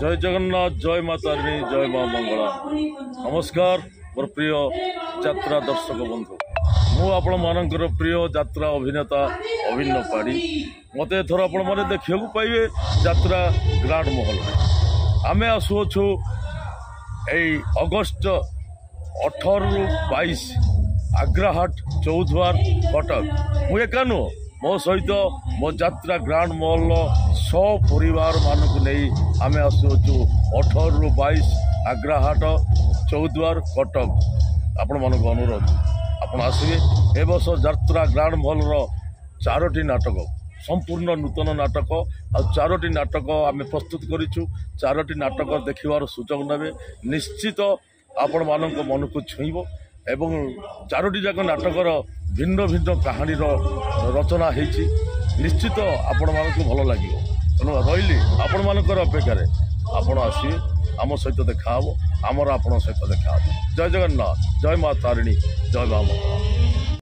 जय जगन्नाथ, जय माँ तारिणी, जय माँ मंगला। नमस्कार मोर प्रिय यात्रा दर्शक बंधु, मु आपण मानकर प्रिय यात्रा अभिनेता अभिन्न पाड़ी। मत एथर आपण मैंने देखा पाइबे यात्रा ग्रांड महल आमे आसुअछु अगस्ट 18 ରୁ 22 आग्राहाट चौद्वार कटक। मु एका नुह मो सहित मो यात्रा ग्रांड महल 100 परिवार मानक नहीं आमे आसुअछु 18 ରୁ 22 आग्राहाट चौद्वार कटक। आपण मानक अनुरोध आपण आसवे ए वर्ष यात्रा ग्रांड महल 4टी नाटक संपूर्ण नूतन नाटक आ 4टी नाटक आम प्रस्तुत करूँ। 4टी नाटक देखिबार सुजोग नेबे निश्चित आपण मानक मन को छुईब एवं 4टी जाक नाटकर भिन्न भिन्न कहानी रचना होती निश्चित आपण मानक भल लगे। तेणु रही आपण मानकर अपेक्षार आपण आसवे आम सहित देखा आमर आपण सहित देखा। जय जगन्नाथ, जय माँ तारिणी, जय माँ मंगला।